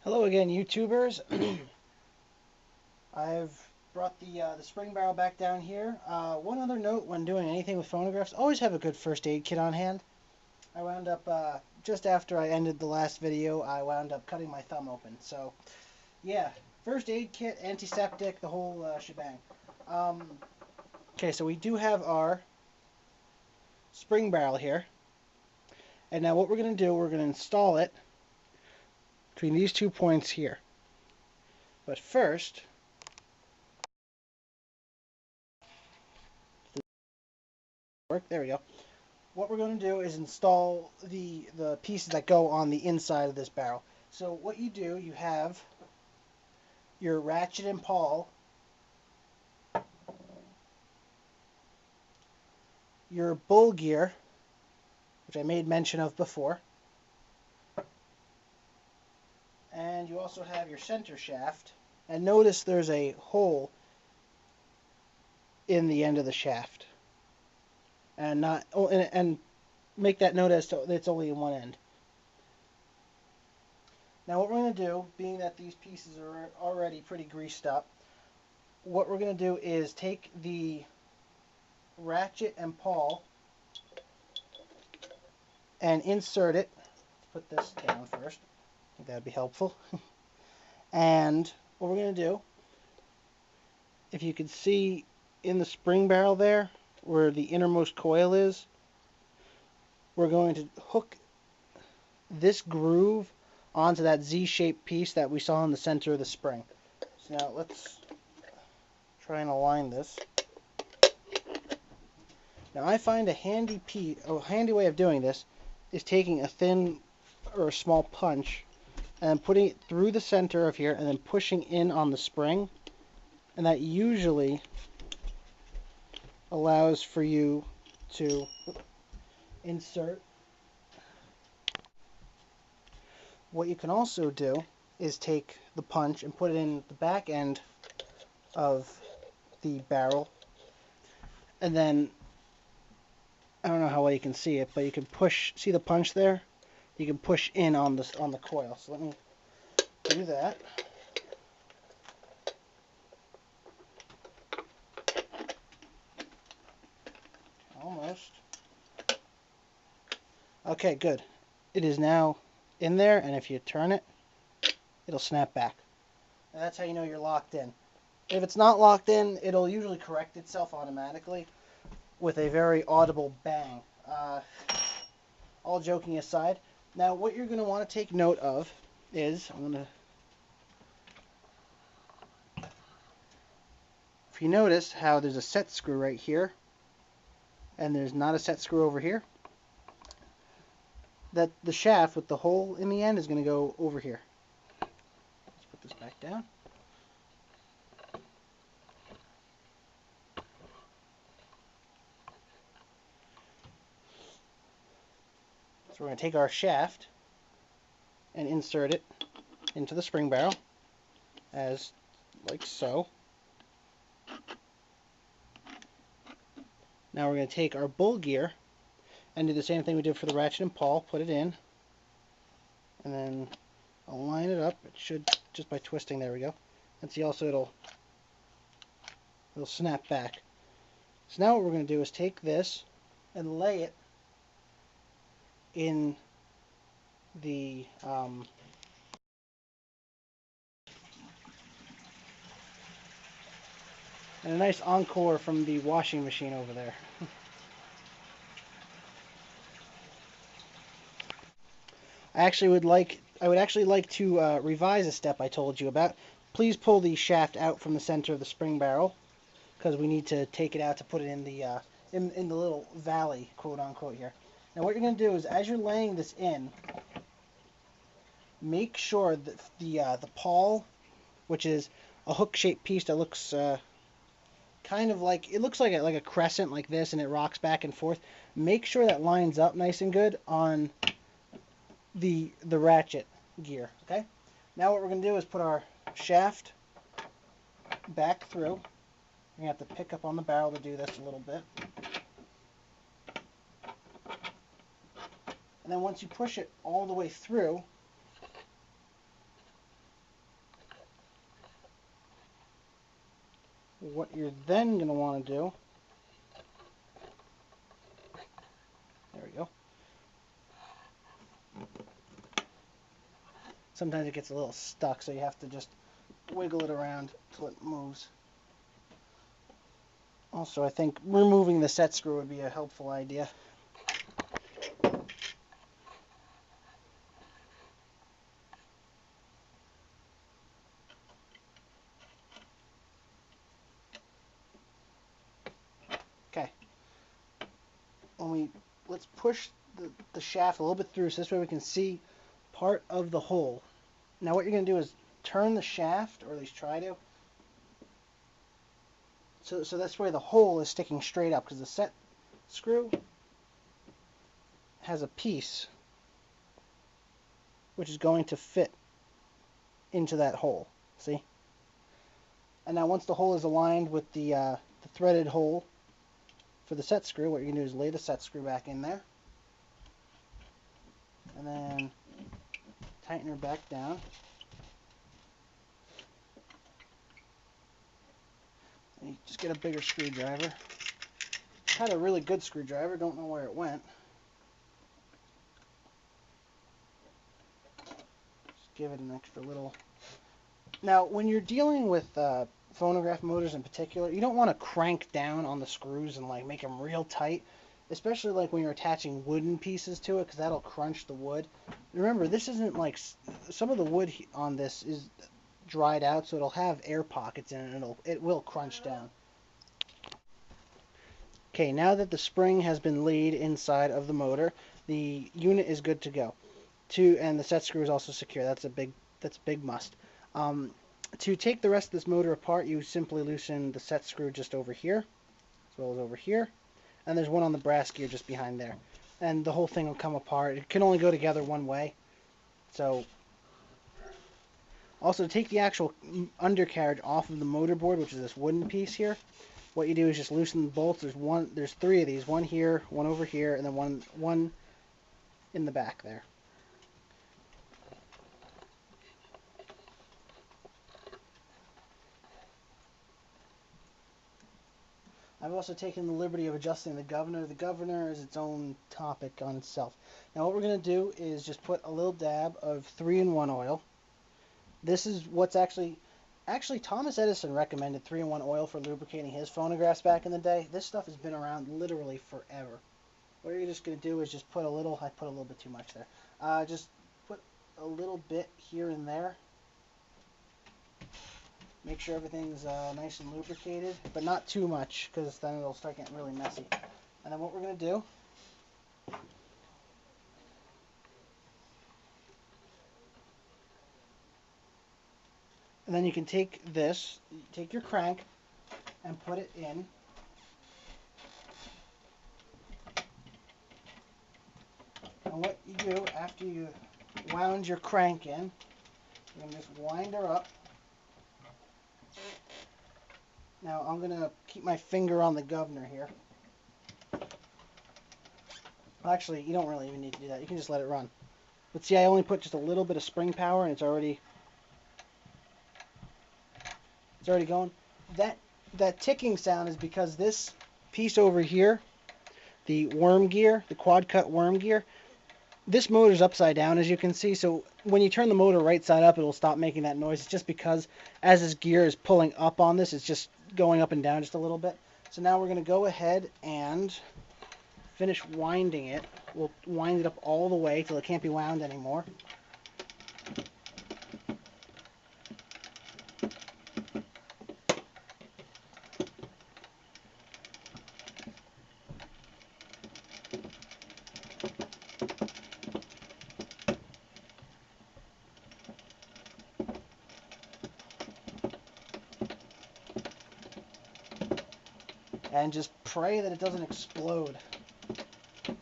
Hello again, YouTubers. I've brought the spring barrel back down here. One other note when doing anything with phonographs, always have a good first aid kit on hand. I wound up, just after I ended the last video, I wound up cutting my thumb open. So, yeah, first aid kit, antiseptic, the whole shebang. Um, okay, so we do have our spring barrel here. And now what we're going to do, we're going to install it between these 2 points here. But first, there we go. What we're going to do is install the pieces that go on the inside of this barrel. So what you do, you have your ratchet and pawl, your bull gear, which I made mention of before, and you also have your center shaft. And notice there's a hole in the end of the shaft, and not and make that note as to it's only in one end. Now what we're going to do, being that these pieces are already pretty greased up, what we're going to do is take the ratchet and pawl and insert it. Let's put this down first. I think that would be helpful. And what we're going to do, if you can see in the spring barrel there, where the innermost coil is, we're going to hook this groove onto that Z-shaped piece that we saw in the center of the spring. So now let's try and align this. Now I find a handy way of doing this is taking a thin or a small punch and putting it through the center of here and then pushing in on the spring, and that usually allows for you to insert. What you can also do is take the punch and put it in the back end of the barrel, and then I don't know how well you can see it, but you can see the punch there? You can push in on the coil. So let me do that. Almost. Okay, good. It is now in there, and if you turn it, it'll snap back. And that's how you know you're locked in. If it's not locked in, it'll usually correct itself automatically with a very audible bang. All joking aside, now what you're going to want to take note of is, if you notice how there's a set screw right here, and there's not a set screw over here, that the shaft with the hole in the end is going to go over here. Let's put this back down. So we're going to take our shaft and insert it into the spring barrel, as like so. Now we're going to take our bull gear and do the same thing we did for the ratchet and pawl, put it in, and then align it up. It should, just by twisting, there we go. And see also it'll snap back. So now what we're going to do is take this and lay it in the and a nice encore from the washing machine over there. I would actually like to revise a step I told you about. Please pull the shaft out from the center of the spring barrel, because we need to take it out to put it in the in the little valley, quote unquote, here. Now what you're going to do is, as you're laying this in, make sure that the pawl, which is a hook-shaped piece that looks kind of like, it looks like a crescent like this, and it rocks back and forth. Make sure that lines up nice and good on the ratchet gear. Okay. Now what we're going to do is put our shaft back through. You're going to have to pick up on the barrel to do this a little bit. And then once you push it all the way through, What you're then going to want to do, there we go. Sometimes it gets a little stuck, so you have to just wiggle it around until it moves. Also, I think removing the set screw would be a helpful idea. Okay. Let's push the shaft a little bit through so this way we can see part of the hole. Now what you're going to do is turn the shaft, or at least try to, so this way the hole is sticking straight up, because the set screw has a piece which is going to fit into that hole. See? And now once the hole is aligned with the threaded hole for the set screw, what you're going to do is lay the set screw back in there. And then tighten her back down. And you just get a bigger screwdriver. Had a really good screwdriver, don't know where it went. Just give it an extra little. Now, when you're dealing with phonograph motors in particular, you don't want to crank down on the screws and like make them real tight, especially like when you're attaching wooden pieces to it, because that'll crunch the wood. Remember, this isn't like, some of the wood on this is dried out, so it'll have air pockets in it, and it will crunch down. Okay, now that the spring has been laid inside of the motor, the unit is good to go. And the set screw is also secure. That's a big must. To take the rest of this motor apart, you simply loosen the set screw just over here, as well as over here, and there's one on the brass gear just behind there. And the whole thing will come apart. It can only go together one way. So, also to take the actual undercarriage off of the motor board, which is this wooden piece here, what you do is just loosen the bolts. There's three of these, one here, one over here, and then one in the back there. I've also taken the liberty of adjusting the governor. The governor is its own topic on itself. Now what we're going to do is just put a little dab of 3-in-1 oil. This is what's actually Thomas Edison recommended 3-in-1 oil for lubricating his phonographs back in the day. This stuff has been around literally forever. What you're just going to do is just put a little, I put a little bit too much there. Just put a little bit here and there. Make sure everything's nice and lubricated, but not too much, because then it'll start getting really messy. And then what we're going to do, and then you can take your crank and put it in. And what you do after you wound your crank in, you're going to just wind her up. Now I'm going to keep my finger on the governor here. Well, actually, you don't really even need to do that. You can just let it run. But see, I only put just a little bit of spring power, and it's already going. That ticking sound is because this piece over here, the worm gear, the quad cut worm gear, this motor's upside down, as you can see, so when you turn the motor right side up, it'll stop making that noise. It's just because as this gear is pulling up on this, it's just going up and down just a little bit. So now we're going to go ahead and finish winding it. We'll wind it up all the way till it can't be wound anymore. And just pray that it doesn't explode. I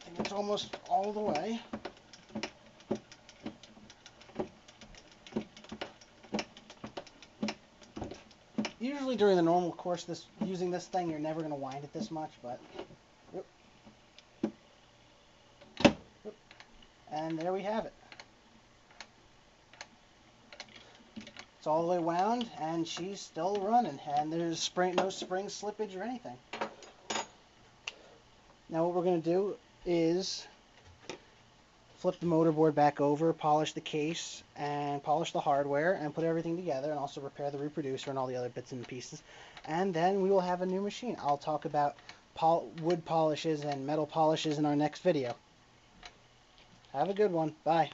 think it's almost all the way. Usually during the normal course, using this thing, you're never going to wind it this much, but And there we have it. It's all the way wound, and she's still running, and there's no spring slippage or anything. Now what we're going to do is flip the motor board back over, polish the case, and polish the hardware, and put everything together, and also repair the reproducer and all the other bits and pieces. And then we will have a new machine. I'll talk about wood polishes and metal polishes in our next video. Have a good one. Bye.